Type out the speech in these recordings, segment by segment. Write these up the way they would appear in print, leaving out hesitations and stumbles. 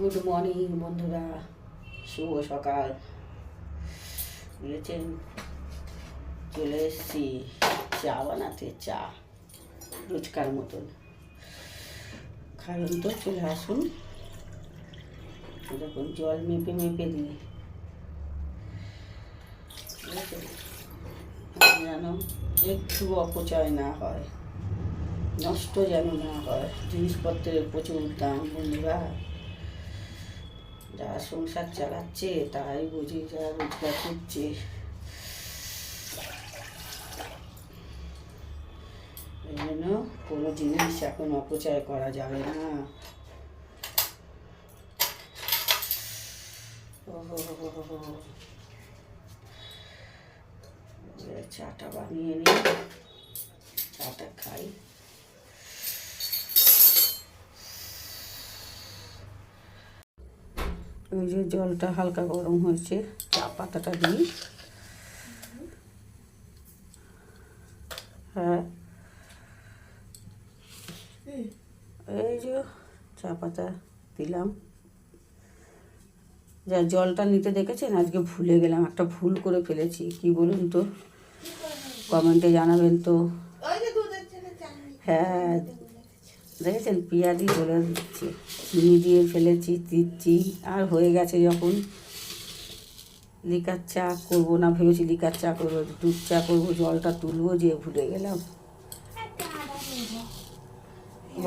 Good morning বন্ধুরা, শুভ সকাল। বুঝেছেন, চলে এসেছি চা বানাতে। চা রোজকার মতন খাবেন তো চলে আসুন। দেখুন জল মেপে মেপে দিই, বুঝেছেন, যেন একটু অপচয় না হয়, নষ্ট যেন না হয়। জিনিসপত্রের প্রচুর দাম বন্ধুরা। যারা সংসার চালাচ্ছে তারাই বুঝি, যারা রোজগার করছে। এই জন্য কোনো জিনিস এখন অপচয় করা যাবে না। চাটা বানিয়ে নিই, চাটা খাই। ওই যে জলটা হালকা গরম হয়েছে, চা পাতাটা দিই। হ্যাঁ, এই যে চা পাতা দিলাম। যা জলটা নিতে দেখেছেন, আজকে ভুলে গেলাম, একটা ভুল করে ফেলেছি। কি বলুন তো, কমেন্টে জানাবেন তো। হ্যাঁ দেখেছেন, পেঁয়াজি বলে দিচ্ছি, চিনি দিয়ে ফেলেছি, দিচ্ছি। আর হয়ে গেছে যখন, লিকার চা করবো না ভেবেছি, লিকার চা করবো, দুধ চা করবো, জলটা তুলবো, যে ভুলে গেলাম।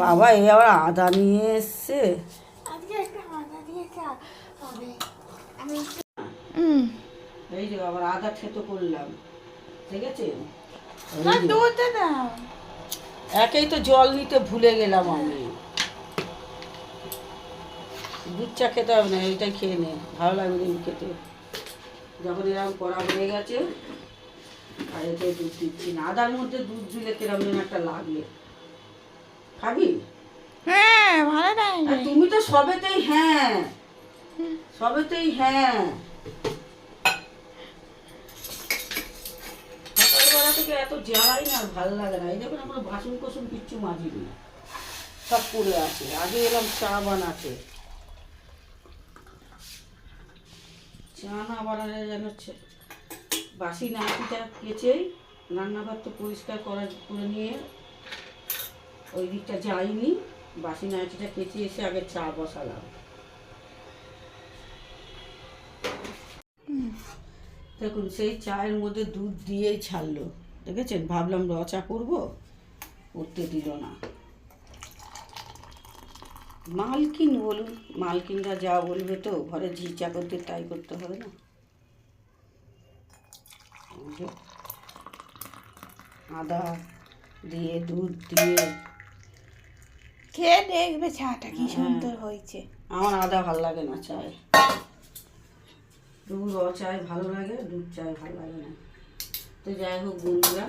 বাবা এই আবার আদা নিয়ে এসছে। এই যে আবার আদা থেতো করলাম, ঠিক আছে। একেই তো জল নিতে ভুলে গেলাম আমি। দুধ চা খেতে হবে না, এইটাই খেয়ে নে, ভালো লাগবে না খেতে। যখন এরকম করা হয়ে গেছে, আর এতে দুধ দিচ্ছি না। আদার মধ্যে দুধ দিলে কিরম যেন একটা লাগবে। খাবি? হ্যাঁ, ভালো লাগে। তুমি তো সবেতেই হ্যাঁ, সবেতেই হ্যাঁ। সকালবেলা থেকে এত জ্বালাই না, আর ভালো লাগে না। এই দেখুন আমরা বাসন কোসন কিচ্ছু মাজিনি, সব পড়ে আছে। আগে এলাম চা বানাতে, চা না বানালে যেন বাসি নাড়িটা কেচেই রান্নাঘর তো পরিষ্কার করে নিয়ে ওই দিকটা যাইনি, বাসি নাড়িটা কেচে এসে আগে চা বসালাম। দেখুন সেই চায়ের মধ্যে দুধ দিয়েই ছাড়লো, দেখেছেন। ভাবলাম র চা করবো, করতে দিল না। মালকিন বলুন, মালকিনরা যা বলবে তো, ঘরে ঝি চাকরদের তাই করতে হবে না। আদা দিয়ে দুধ দিয়ে খেয়ে দেখবে চাটা কি সুন্দর হয়েছে। আমার আদা ভালো লাগে না চায়, দুধ র চায় ভালো লাগে, দুধ চায় ভালো লাগে না। তো যাই হোক বন্ধুরা,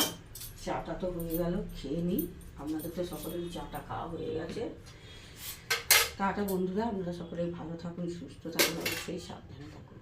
চাটা তো হয়ে গেল, খেয়ে নিই। আপনাদের তো সকলেরই চাটা খাওয়া হয়ে গেছে। টাটা বন্ধুরা, আপনারা সকলেই ভালো থাকুন, সুস্থ থাকুন, অবশ্যই সাবধানে থাকুন।